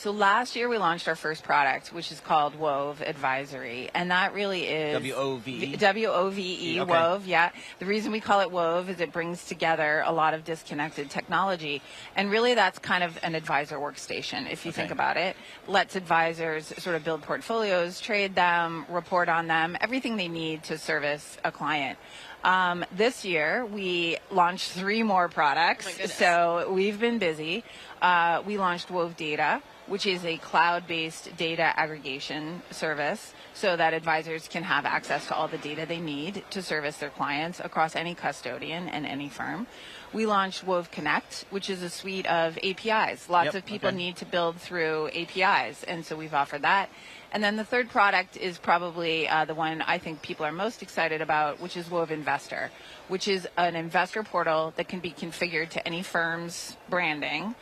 So last year we launched our first product, which is called Wove Advisory, and that really is W-O-V-E? W-O-V-E, okay. Wove, yeah. The reason we call it Wove is it brings together a lot of disconnected technology, and really that's kind of an advisor workstation, if you think about it. Lets advisors sort of build portfolios, trade them, report on them, everything they need to service a client. This year, we launched 3 more products, so we've been busy. We launched Wove Data, which is a cloud-based data aggregation service so that advisors can have access to all the data they need to service their clients across any custodian and any firm. We launched Wove Connect, which is a suite of APIs. Lots of people need to build through APIs, and so we've offered that. And then the third product is probably the one I think people are most excited about, which is Wove Investor, which is an investor portal that can be configured to any firm's branding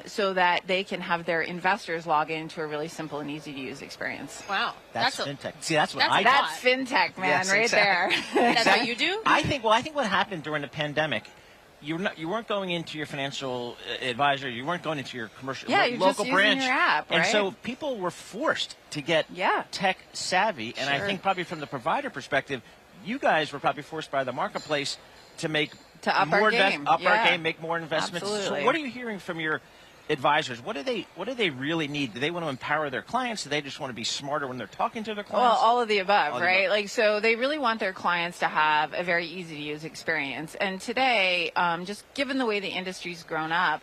so that they can have their investors log into a really simple and easy to use experience. Wow. That's fintech. See, that's what I do. That's fintech, man, yes, right exactly. there. That's what you do? I think what happened during the pandemic, you weren't going into your financial advisor, you weren't going into your commercial local just branch, using your app, right? And so people were forced to get tech savvy. And I think probably from the provider perspective, you guys were probably forced by the marketplace to make up our game, make more investments. Absolutely. So what are you hearing from your advisors? What do they really need? Do they want to empower their clients? Do they just want to be smarter when they're talking to their clients? Well, all of the above, right? Like, so they really want their clients to have a very easy to use experience. And today, just given the way the industry's grown up,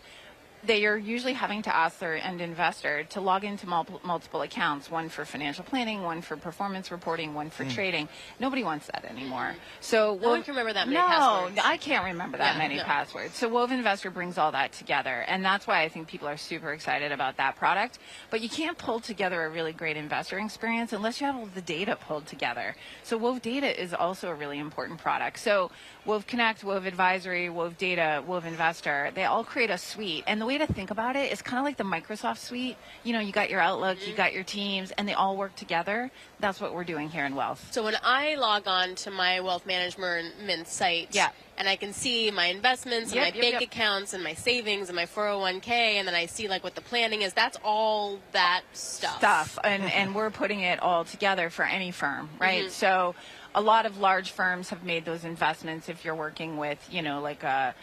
they are usually having to ask their end investor to log into multiple accounts, one for financial planning, one for performance reporting, one for trading. Nobody wants that anymore. So no one can remember that many passwords. No, I can't remember that many passwords. So Wove Investor brings all that together, and that's why I think people are super excited about that product. But you can't pull together a really great investor experience unless you have all the data pulled together. So Wove Data is also a really important product. So Wove Connect, Wove Advisory, Wove Data, Wove Investor, they all create a suite. And the way to think about it is kind of like the Microsoft suite. You know, you got your Outlook, you got your Teams, and they all work together. That's what we're doing here in Wealth. So when I log on to my wealth management site, and I can see my investments and my bank accounts and my savings and my 401k, and then I see like what the planning is, that's all that stuff. And we're putting it all together for any firm, right? So a lot of large firms have made those investments if you're working with, you know, like a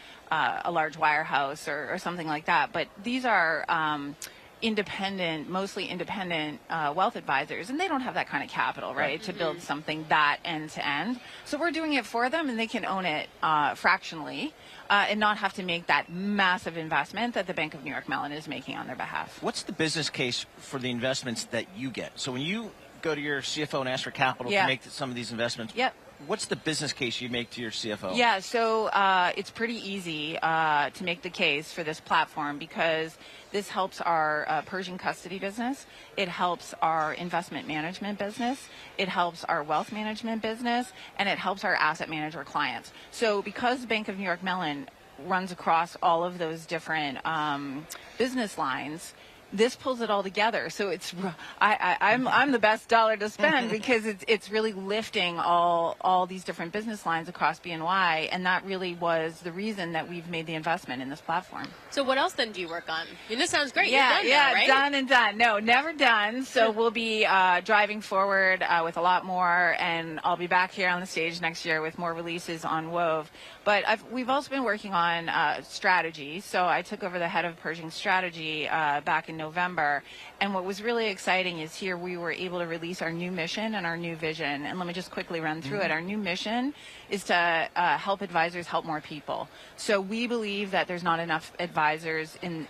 large wirehouse or something like that. But these are mostly independent wealth advisors, and they don't have that kind of capital, right, to build something that end-to-end. So we're doing it for them, and they can own it fractionally and not have to make that massive investment that the Bank of New York Mellon is making on their behalf. What's the business case for the investments that you get? So when you go to your CFO and ask for capital to make some of these investments, what's the business case you make to your CFO? Yeah, so it's pretty easy to make the case for this platform because this helps our Pershing custody business. It helps our investment management business. It helps our wealth management business, and it helps our asset manager clients. So because Bank of New York Mellon runs across all of those different business lines, this pulls it all together. So I'm the best dollar to spend because it's really lifting all these different business lines across BNY, and that really was the reason that we've made the investment in this platform. So what else then do you work on? I mean, this sounds great. You're done now, right? Done and done. No, never done. So we'll be driving forward with a lot more, and I'll be back here on the stage next year with more releases on Wove. But we've also been working on strategy. So I took over the head of Pershing strategy back in November, and what was really exciting is here we were able to release our new mission and our new vision. And let me just quickly run through it. Our new mission is to help advisors help more people. So we believe that there's not enough advisors in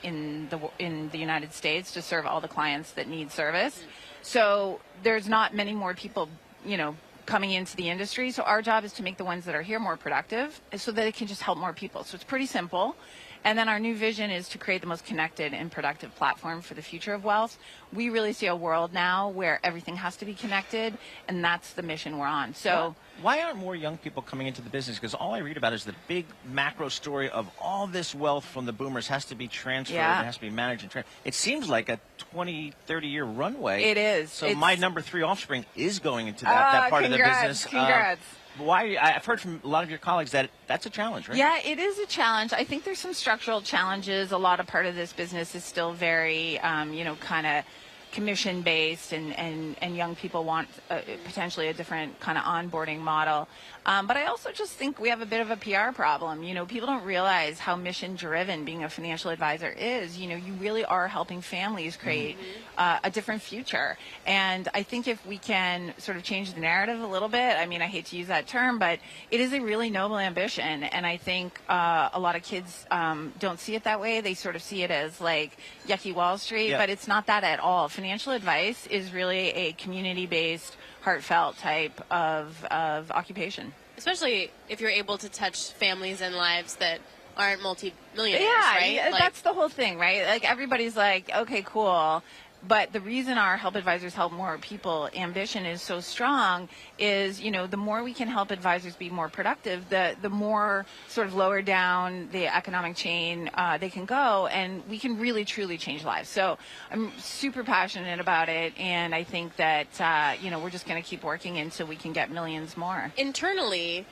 the United States to serve all the clients that need service. So there's not many more people, you know, coming into the industry. So our job is to make the ones that are here more productive so that it can just help more people. So it's pretty simple. And then our new vision is to create the most connected and productive platform for the future of wealth. We really see a world now where everything has to be connected, and that's the mission we're on. So why aren't more young people coming into the business? Because all I read about is the big macro story of all this wealth from the boomers has to be transferred, it has to be managed and transferred. It seems like a 20, 30-year runway. It is. So my number 3 offspring is going into that part of the business. Congrats. Why? I've heard from a lot of your colleagues that that's a challenge, right? Yeah, it is a challenge. I think there's some structural challenges. A lot of part of this business is still very, kind of commission-based, and young people want potentially a different kind of onboarding model. But I also just think we have a bit of a PR problem. People don't realize how mission-driven being a financial advisor is. You really are helping families create a different future. And I think if we can sort of change the narrative a little bit, I mean, I hate to use that term, but it is a really noble ambition. And I think a lot of kids don't see it that way. They sort of see it as like yucky Wall Street, but it's not that at all. Financial advice is really a community-based, heartfelt type of occupation. Especially if you're able to touch families and lives that aren't multi-millionaires, right? Yeah, that's the whole thing, right? Like, everybody's like, okay, cool. But the reason our Help Advisors Help More People ambition is so strong is, the more we can help advisors be more productive, the more sort of lower down the economic chain they can go, and we can really, truly change lives. So I'm super passionate about it, and I think that, we're just going to keep working until we can get millions more. Internally,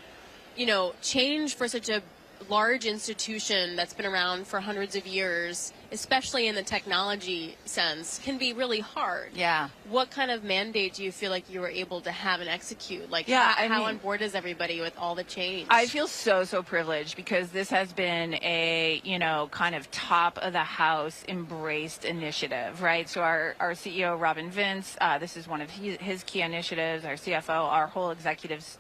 change for such a large institution that's been around for hundreds of years, especially in the technology sense, can be really hard. Yeah. What kind of mandate do you feel like you were able to have and execute? Like, how on board is everybody with all the change? I feel so privileged, because this has been a, kind of top of the house embraced initiative, right? So our CEO, Robin Vince, this is one of his key initiatives, our CFO, our whole executives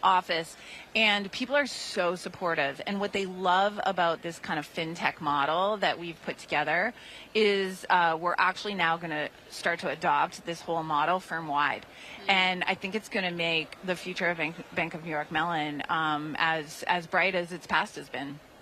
office, and people are so supportive. And what they love about this kind of fintech model that we've put together is we're actually now going to start to adopt this whole model firm-wide. And I think it's going to make the future of Bank of New York Mellon as bright as its past has been.